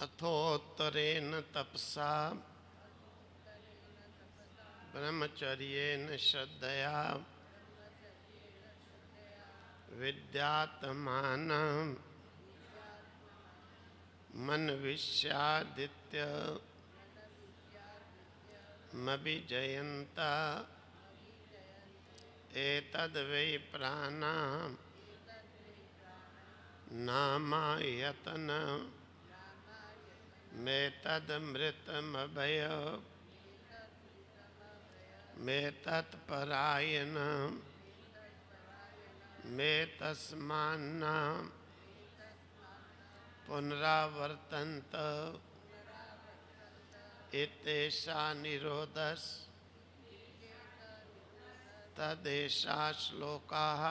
अथोत्तरेण तपसा ब्रह्मचर्येण श्रद्धया विद्यात्मानं मन्विष्यादित्य मभिजयन्ता एतद्वै प्राणां नामायतन मेतदमृतमभय मेतत्परायण मेतस्मान्न पुनरावर्तन्त इत्येषा निरोधस् तदेषा श्लोकाः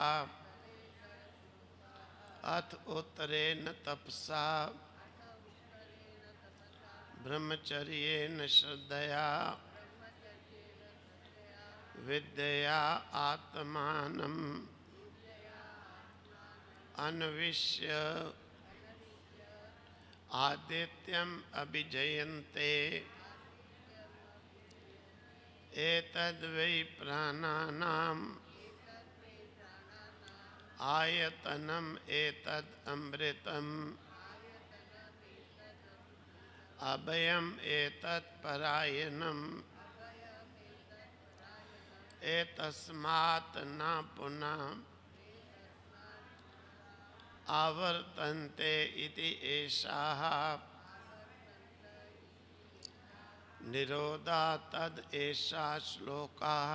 अथ उत्तरेण तपसा ब्रह्मचर्येण श्रद्धया विद्यया आत्मानं अन्विष्य आदित्यम् अभिजयन्ते एतद्वै प्राणानाम् आयतनम् एतद् अमृतम् अभयम् एतत् परायणम् एतस्मात् न पुनः आवर्तन्ते इति एषाः निरोधा तद एषा श्लोकाः।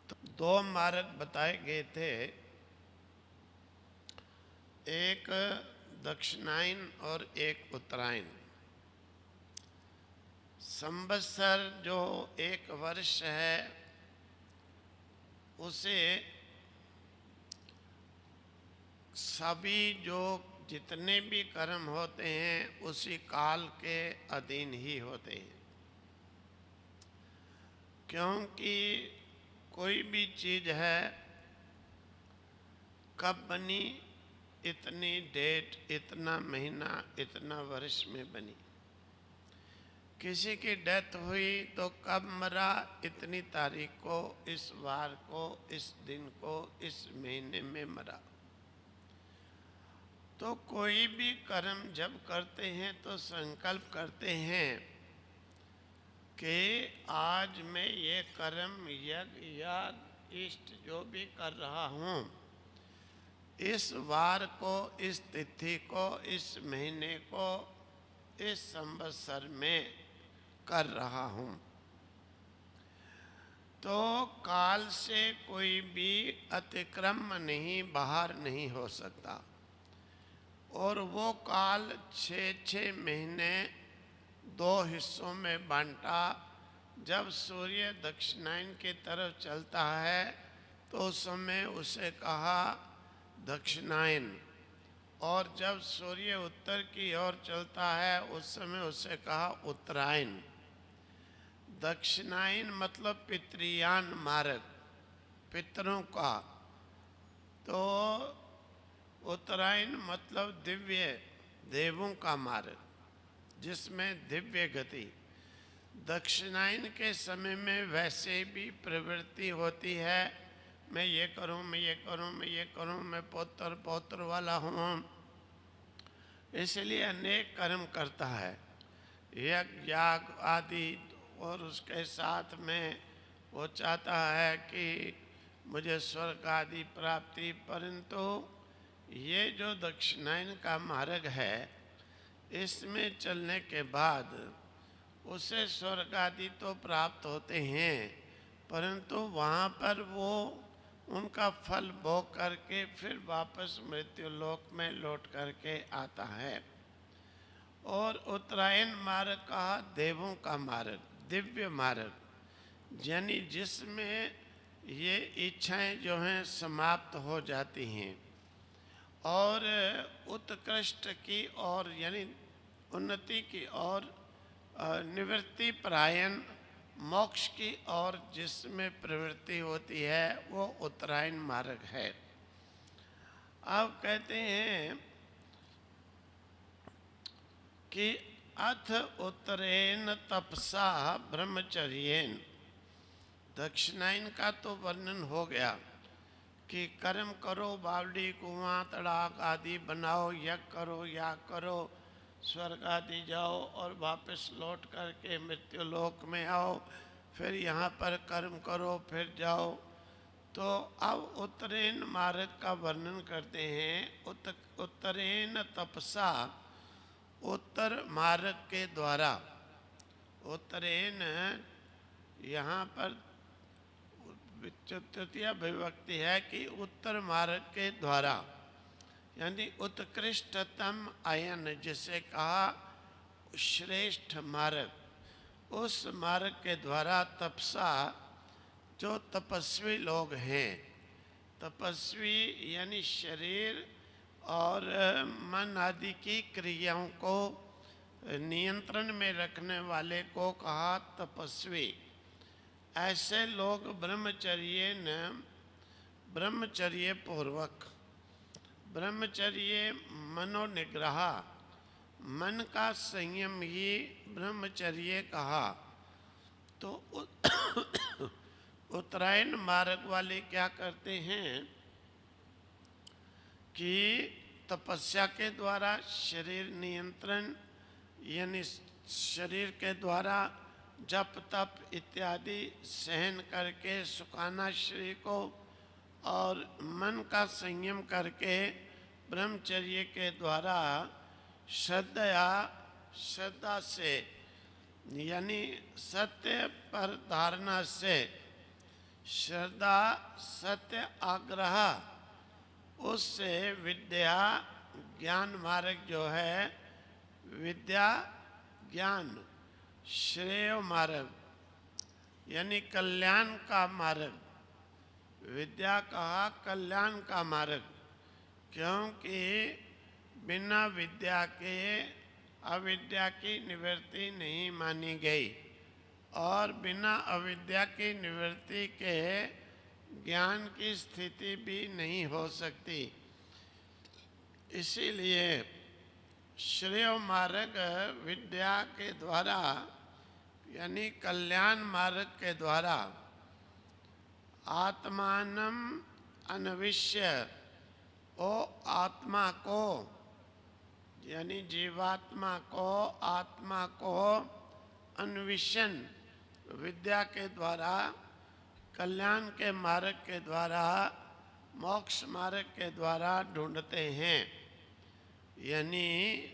तो दो मार्ग बताए गए थे, एक दक्षिणायन और एक उत्तरायण। संवत्सर जो एक वर्ष है उसे सभी जो जितने भी कर्म होते हैं उसी काल के अधीन ही होते हैं, क्योंकि कोई भी चीज़ है कब बनी, इतनी डेट, इतना महीना, इतना वर्ष में बनी। किसी की डेथ हुई तो कब मरा, इतनी तारीख को, इस वार को, इस दिन को, इस महीने में मरा। तो कोई भी कर्म जब करते हैं तो संकल्प करते हैं कि आज मैं ये कर्म यज्ञ या इष्ट जो भी कर रहा हूँ, इस वार को, इस तिथि को, इस महीने को, इस संवत्सर में कर रहा हूँ। तो काल से कोई भी अतिक्रम नहीं, बाहर नहीं हो सकता। और वो काल 6 महीने 2 हिस्सों में बांटा। जब सूर्य दक्षिणायन की तरफ चलता है तो उस समय उसे कहा दक्षिणायन, और जब सूर्य उत्तर की ओर चलता है उस समय उसे कहा उत्तरायण। दक्षिणायन मतलब पितृयान मार्ग, पितरों का। तो उत्तरायण मतलब दिव्य देवों का मार्ग, जिसमें दिव्य गति। दक्षिणायन के समय में वैसे भी प्रवृत्ति होती है, मैं ये करूं, मैं ये करूं, मैं ये करूं, मैं पौत्र पौत्र वाला हूँ, इसलिए अनेक कर्म करता है, यज्ञ याग आदि। और उसके साथ में वो चाहता है कि मुझे स्वर्ग आदि प्राप्ति। परंतु ये जो दक्षिणायन का मार्ग है, इसमें चलने के बाद उसे स्वर्ग आदि तो प्राप्त होते हैं, परंतु वहाँ पर वो उनका फल भोग करके फिर वापस मृत्यु लोक में लौट करके आता है। और उत्तरायण मार्ग कहा देवों का मार्ग, दिव्य मार्ग, यानी जिसमें ये इच्छाएं जो हैं समाप्त हो जाती हैं और उत्कृष्ट की ओर यानी उन्नति की ओर, निवृत्ति परायण मोक्ष की ओर जिसमें प्रवृत्ति होती है वो उत्तरायण मार्ग है। अब कहते हैं कि अथ उत्तरेन तपसा ब्रह्मचर्येन। दक्षिणायन का तो वर्णन हो गया कि कर्म करो, बावड़ी कुआं तड़ाक आदि बनाओ, यज्ञ करो, याग करो, स्वर्ग आदि जाओ और वापस लौट करके मृत्यु लोक में आओ, फिर यहाँ पर कर्म करो, फिर जाओ। तो अब उत्तरेन मार्ग का वर्णन करते हैं। उत्तरेन तपसा, उत्तर मार्ग के द्वारा। उत्तरेन यहाँ पर तृतीय विभक्ति है कि उत्तर मार्ग के द्वारा, यानी उत्कृष्टतम अयन, जिसे कहा श्रेष्ठ मार्ग, उस मार्ग के द्वारा तपसा, जो तपस्वी लोग हैं। तपस्वी यानी शरीर और मन आदि की क्रियाओं को नियंत्रण में रखने वाले को कहा तपस्वी। ऐसे लोग ब्रह्मचर्य पूर्वक, ब्रह्मचर्य मनोनिग्रह, मन का संयम ही ब्रह्मचर्य कहा। तो उत्तरायण मार्ग वाले क्या करते हैं कि तपस्या के द्वारा शरीर नियंत्रण, यानी शरीर के द्वारा जप तप इत्यादि सहन करके सुखाना शरीर को, और मन का संयम करके ब्रह्मचर्य के द्वारा श्रद्धा से, यानी सत्य पर धारणा से, श्रद्धा सत्य आग्रह, उससे विद्या ज्ञान मार्ग जो है, विद्या ज्ञान श्रेय मार्ग, यानी कल्याण का मार्ग। विद्या कहा कल्याण का मार्ग, क्योंकि बिना विद्या के अविद्या की निवृत्ति नहीं मानी गई, और बिना अविद्या की निवृत्ति के ज्ञान की स्थिति भी नहीं हो सकती। इसीलिए श्रेय मार्ग विद्या के द्वारा, यानी कल्याण मार्ग के द्वारा, आत्मानम अन्विष्य, ओ आत्मा को, यानी जीवात्मा को, आत्मा को अन्विषण विद्या के द्वारा, कल्याण के मार्ग के द्वारा, मोक्ष मार्ग के द्वारा ढूंढते हैं। यानी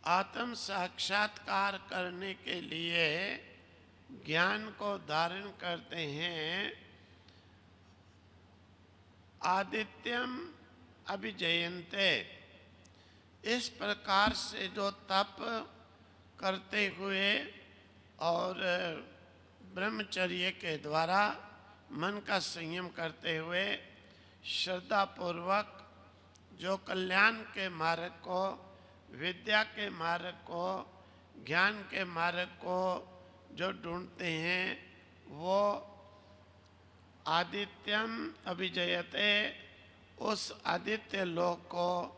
आत्म साक्षात्कार करने के लिए ज्ञान को धारण करते हैं। आदित्यम अभिजयन्ते, इस प्रकार से जो तप करते हुए और ब्रह्मचर्य के द्वारा मन का संयम करते हुए श्रद्धा पूर्वक जो कल्याण के मार्ग को, विद्या के मार्ग को, ज्ञान के मार्ग को जो ढूंढते हैं, वो आदित्यम अभिजयते, उस आदित्य लोक को,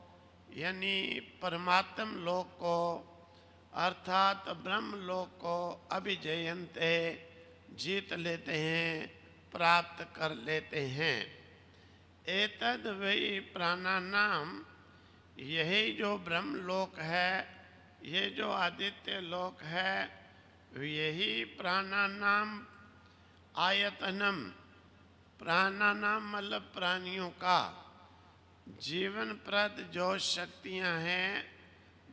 यानी परमात्म लोक को, अर्थात ब्रह्म लोक को अभिजयन्ते, जीत लेते हैं, प्राप्त कर लेते हैं। एतद वही प्राणानाम, यही जो ब्रह्म लोक है, ये जो आदित्य लोक है, यही प्राणानाम आयतनम, प्राणानाम मतलब प्राणियों का, जीवन प्रद जो शक्तियां हैं,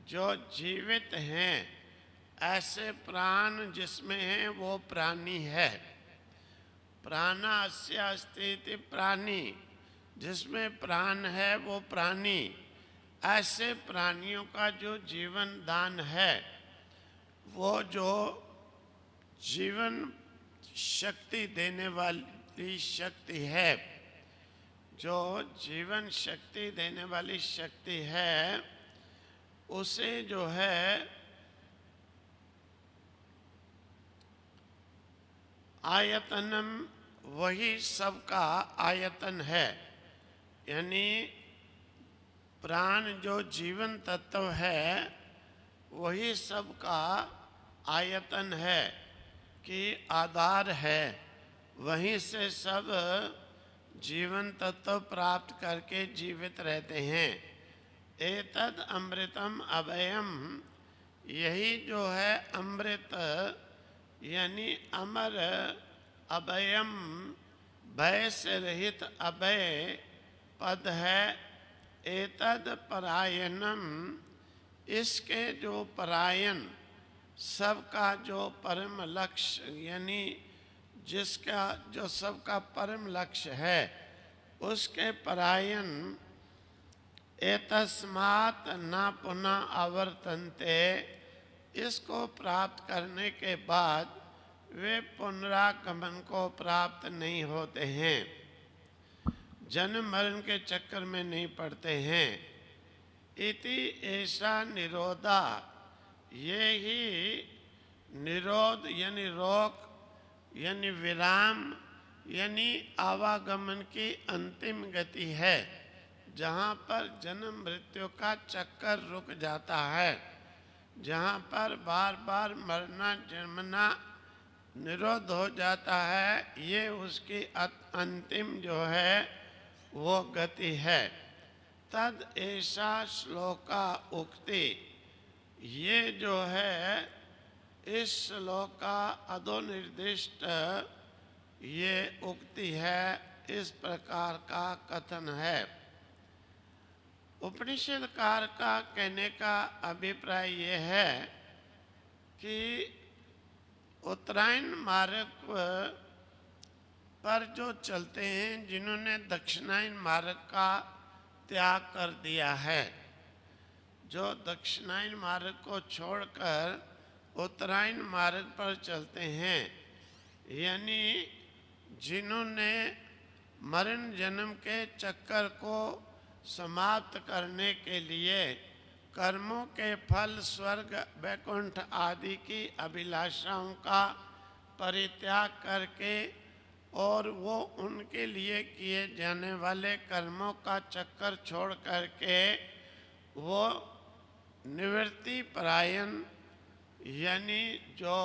जो जीवित हैं, ऐसे प्राण जिसमें हैं वो प्राणी है। प्राणास्य अस्ति प्राणी, जिसमें प्राण है वो प्राणी। ऐसे प्राणियों का जो जीवन दान है, वो जो जीवन शक्ति देने वाली शक्ति है, जो जीवन शक्ति देने वाली शक्ति है, उसे जो है आयतनम, वही सबका आयतन है। यानी प्राण जो जीवन तत्व है वही सबका आयतन है कि आधार है, वहीं से सब जीवन तत्व प्राप्त करके जीवित रहते हैं। एतद अमृतम अभयम, यही जो है अमृत यानी अमर, अभयम भय से रहित अभय पद है। एतद परायणम, इसके जो परायण, सबका जो परम लक्ष्य यानी जिसका जो सबका परम लक्ष्य है उसके परायण। एतस्मात् न पुनः आवर्तन्ते, इसको प्राप्त करने के बाद वे पुनरागमन को प्राप्त नहीं होते हैं, जन्म मरण के चक्कर में नहीं पड़ते हैं। इति ऐसा निरोधा, ये ही निरोध यानी रोक यानी विराम यानी आवागमन की अंतिम गति है, जहाँ पर जन्म मृत्यु का चक्कर रुक जाता है, जहाँ पर बार बार मरना जन्मना निरोध हो जाता है, ये उसकी अंतिम जो है वो गति है। तद ऐसा श्लोका उक्ति, ये जो है इस श्लोक का अधोनिर्दिष्ट ये उक्ति है, इस प्रकार का कथन है। उपनिषदकार का कहने का अभिप्राय ये है कि उत्तरायण मार्ग पर जो चलते हैं, जिन्होंने दक्षिणायन मार्ग का त्याग कर दिया है, जो दक्षिणायन मार्ग को छोड़कर उत्तरायण मार्ग पर चलते हैं, यानी जिन्होंने मरण जन्म के चक्कर को समाप्त करने के लिए कर्मों के फल स्वर्ग वैकुंठ आदि की अभिलाषाओं का परित्याग करके और वो उनके लिए किए जाने वाले कर्मों का चक्कर छोड़ करके वो निवृत्ति परायण यानी जो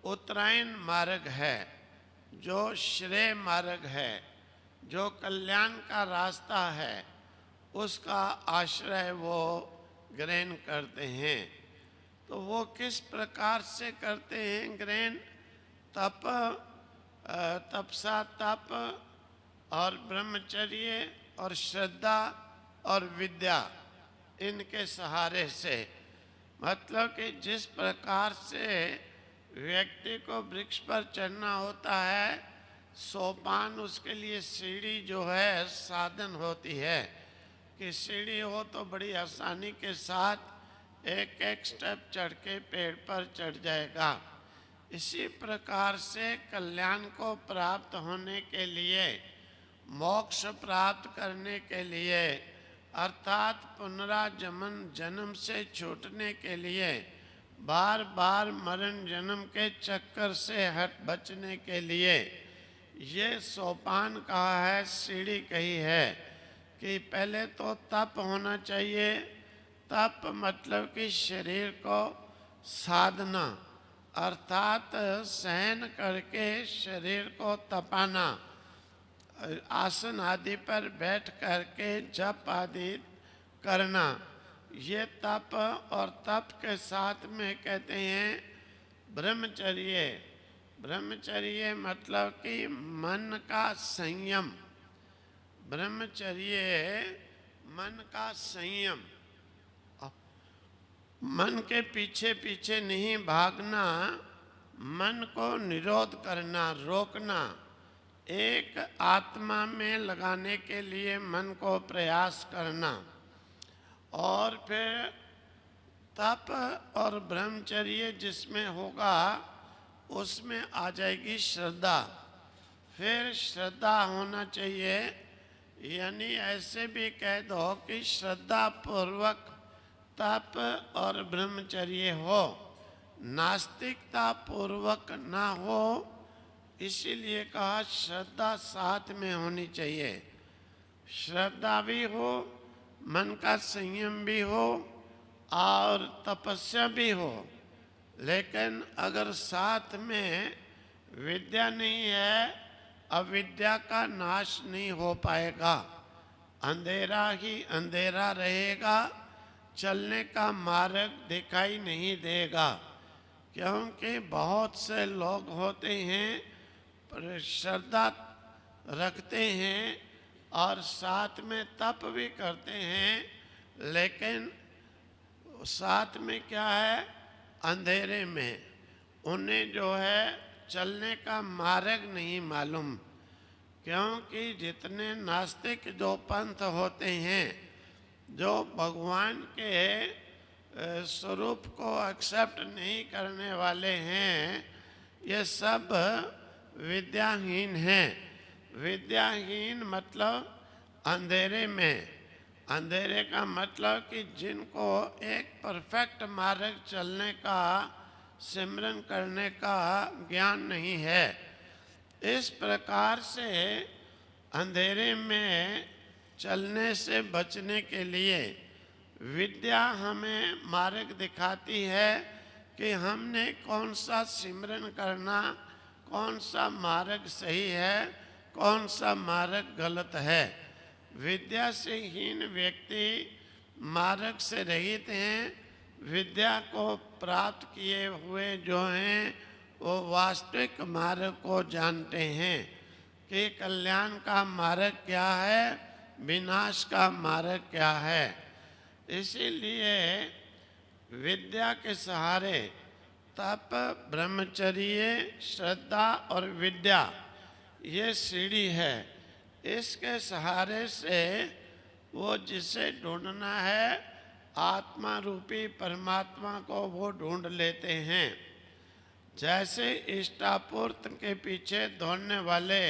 उत्तरायण मार्ग है, जो श्रेय मार्ग है, जो कल्याण का रास्ता है, उसका आश्रय वो ग्रहण करते हैं। तो वो किस प्रकार से करते हैं ग्रहण? तपसा तप और ब्रह्मचर्य और श्रद्धा और विद्या, इनके सहारे से। मतलब कि जिस प्रकार से व्यक्ति को वृक्ष पर चढ़ना होता है, सोपान उसके लिए सीढ़ी जो है साधन होती है कि सीढ़ी हो तो बड़ी आसानी के साथ एक एक स्टेप चढ़ के पेड़ पर चढ़ जाएगा। इसी प्रकार से कल्याण को प्राप्त होने के लिए, मोक्ष प्राप्त करने के लिए, अर्थात पुनरागमन जन्म से छूटने के लिए, बार बार मरण जन्म के चक्कर से बचने के लिए ये सोपान कहा है, सीढ़ी कही है कि पहले तो तप होना चाहिए। तप मतलब कि शरीर को साधना, अर्थात सहन करके शरीर को तपाना, आसन आदि पर बैठ करके जप आदि करना, ये तप। और तप के साथ में कहते हैं ब्रह्मचर्य। ब्रह्मचर्य मतलब कि मन का संयम। ब्रह्मचर्य मन का संयम, मन के पीछे पीछे नहीं भागना, मन को निरोध करना, रोकना, एक आत्मा में लगाने के लिए मन को प्रयास करना। और फिर तप और ब्रह्मचर्य जिसमें होगा उसमें आ जाएगी श्रद्धा। फिर श्रद्धा होना चाहिए, यानी ऐसे भी कह दो कि श्रद्धा पूर्वक तप और ब्रह्मचर्य हो, नास्तिकता पूर्वक ना हो। इसीलिए कहा श्रद्धा साथ में होनी चाहिए। श्रद्धा भी हो, मन का संयम भी हो और तपस्या भी हो, लेकिन अगर साथ में विद्या नहीं है, अविद्या का नाश नहीं हो पाएगा। अंधेरा ही अंधेरा रहेगा, चलने का मार्ग दिखाई नहीं देगा। क्योंकि बहुत से लोग होते हैं, पर श्रद्धा रखते हैं और साथ में तप भी करते हैं, लेकिन साथ में क्या है, अंधेरे में उन्हें जो है चलने का मार्ग नहीं मालूम। क्योंकि जितने नास्तिक जो पंथ होते हैं, जो भगवान के स्वरूप को एक्सेप्ट नहीं करने वाले हैं, ये सब विद्याहीन हैं। विद्याहीन मतलब अंधेरे में। अंधेरे का मतलब कि जिनको एक परफेक्ट मार्ग चलने का, सिमरन करने का ज्ञान नहीं है। इस प्रकार से अंधेरे में चलने से बचने के लिए विद्या हमें मार्ग दिखाती है कि हमने कौन सा सिमरन करना, कौन सा मार्ग सही है, कौन सा मार्ग गलत है। विद्या से हीन व्यक्ति मार्ग से रहित हैं। विद्या को प्राप्त किए हुए जो हैं, वो वास्तविक मार्ग को जानते हैं कि कल्याण का मार्ग क्या है, विनाश का मार्ग क्या है। इसीलिए विद्या के सहारे तप, ब्रह्मचर्य, श्रद्धा और विद्या, ये सीढ़ी है। इसके सहारे से वो जिसे ढूंढना है, आत्मा रूपी परमात्मा को वो ढूंढ लेते हैं। जैसे इष्टापूर्ति के पीछे दौड़ने वाले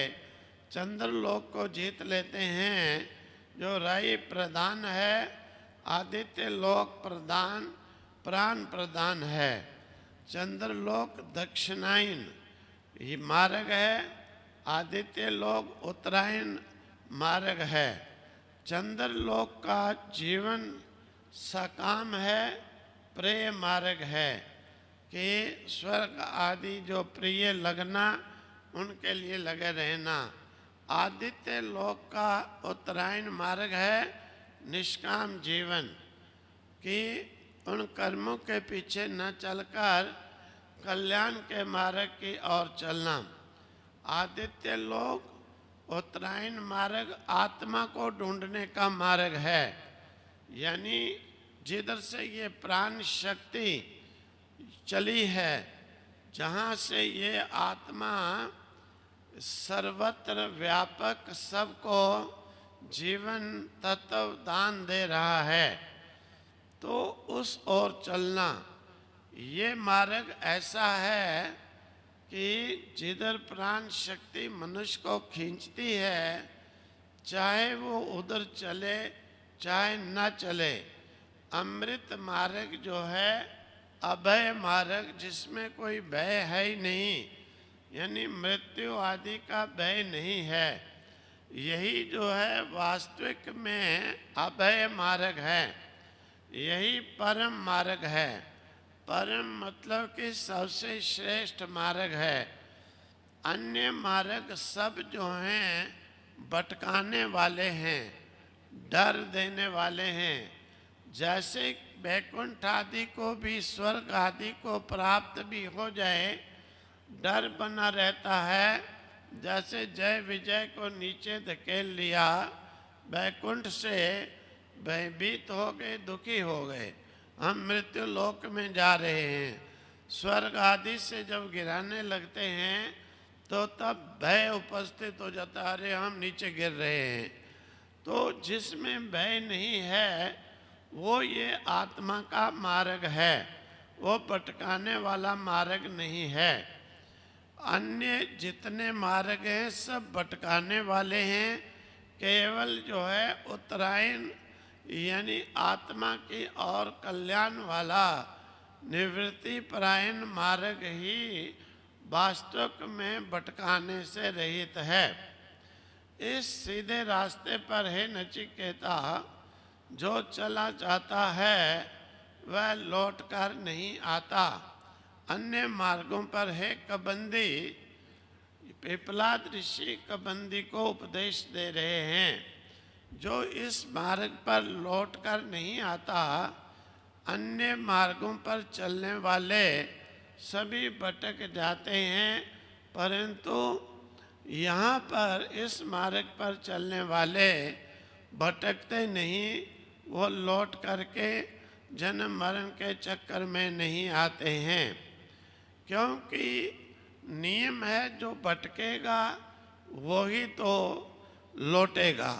चंद्रलोक को जीत लेते हैं, जो राय प्रधान है, आदित्य लोक प्रधान, प्राण प्रधान है। चंद्रलोक दक्षिणायन ये मार्ग है, आदित्य लोक उत्तरायण मार्ग है। चंद्रलोक का जीवन सकाम है, प्रिय मार्ग है कि स्वर्ग आदि जो प्रिय लगना, उनके लिए लगे रहना। आदित्य लोक का उत्तरायण मार्ग है निष्काम जीवन, कि उन कर्मों के पीछे न चलकर कल्याण के मार्ग की ओर चलना। आदित्य लोक उत्तरायण मार्ग आत्मा को ढूंढने का मार्ग है, यानी जिधर से ये प्राण शक्ति चली है, जहाँ से ये आत्मा सर्वत्र व्यापक सबको जीवन तत्व दान दे रहा है, तो उस ओर चलना। ये मार्ग ऐसा है कि जिधर प्राण शक्ति मनुष्य को खींचती है, चाहे वो उधर चले चाहे न चले। अमृत मार्ग जो है अभय मार्ग, जिसमें कोई भय है ही नहीं, यानी मृत्यु आदि का भय नहीं है, यही जो है वास्तविक में अभय मार्ग है। यही परम मार्ग है। परम मतलब कि सबसे श्रेष्ठ मार्ग है। अन्य मार्ग सब जो हैं भटकाने वाले हैं, डर देने वाले हैं। जैसे वैकुंठ आदि को भी, स्वर्ग आदि को प्राप्त भी हो जाए, डर बना रहता है। जैसे जय विजय को नीचे धकेल लिया, वैकुंठ से भयभीत हो गए, दुखी हो गए, हम मृत्यु लोक में जा रहे हैं। स्वर्ग आदि से जब गिराने लगते हैं तो तब भय उपस्थित हो जाता, अरे हम नीचे गिर रहे हैं। तो जिसमें भय नहीं है, वो ये आत्मा का मार्ग है, वो भटकाने वाला मार्ग नहीं है। अन्य जितने मार्ग हैं सब भटकाने वाले हैं। केवल जो है उत्तरायण यानी आत्मा की और कल्याण वाला निवृत्ति परायण मार्ग ही वास्तव में भटकाने से रहित है। इस सीधे रास्ते पर है नचिकेता, जो चला जाता है वह लौट कर नहीं आता। अन्य मार्गों पर है कबंदी। पिपलाद ऋषि कबंदी को उपदेश दे रहे हैं, जो इस मार्ग पर लौट कर नहीं आता। अन्य मार्गों पर चलने वाले सभी भटक जाते हैं, परंतु यहाँ पर इस मार्ग पर चलने वाले भटकते नहीं। वो लौट करके जन्म मरण के चक्कर में नहीं आते हैं, क्योंकि नियम है जो भटकेगा वही तो लौटेगा,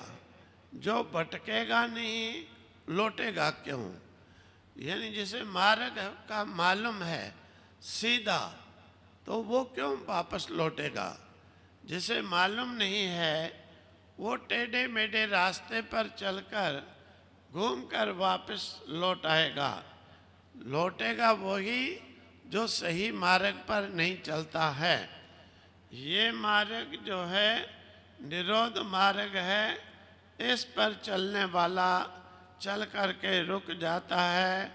जो भटकेगा नहीं लौटेगा क्यों। यानी जिसे मार्ग का मालूम है सीधा, तो वो क्यों वापस लौटेगा। जिसे मालूम नहीं है वो टेढ़े मेढ़े रास्ते पर चलकर घूमकर वापस लौट आएगा। लौटेगा वही जो सही मार्ग पर नहीं चलता है। ये मार्ग जो है निरोध मार्ग है। इस पर चलने वाला चल करके रुक जाता है,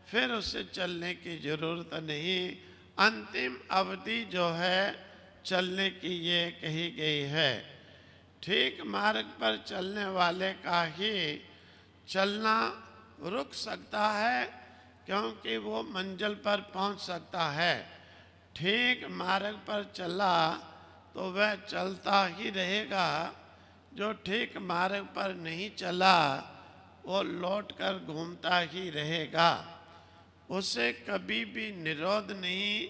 फिर उसे चलने की जरूरत नहीं। अंतिम अवधि जो है चलने की ये कही गई है। ठीक मार्ग पर चलने वाले का ही चलना रुक सकता है, क्योंकि वो मंजिल पर पहुंच सकता है। ठीक मार्ग पर चला तो वह चलता ही रहेगा। जो ठीक मार्ग पर नहीं चला वो लौट कर घूमता ही रहेगा। उसे कभी भी निरोध नहीं,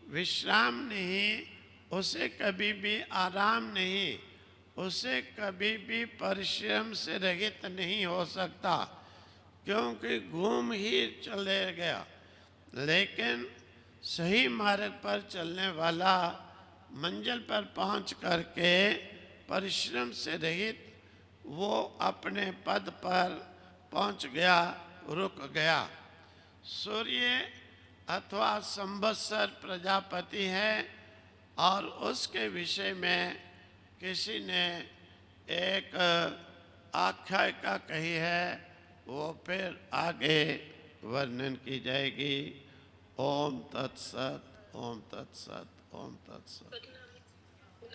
विश्राम नहीं, उसे कभी भी आराम नहीं, उसे कभी भी परिश्रम से रहित नहीं हो सकता, क्योंकि घूम ही चले गया। लेकिन सही मार्ग पर चलने वाला मंजिल पर पहुंच करके परिश्रम से रहित वो अपने पद पर पहुंच गया, रुक गया। सूर्य अथवा संवत्सर प्रजापति है और उसके विषय में किसी ने एक आख्यायिका कही है, वो फिर आगे वर्णन की जाएगी। ओम तत्सत, ओम तत्सत, ओम तत्सत।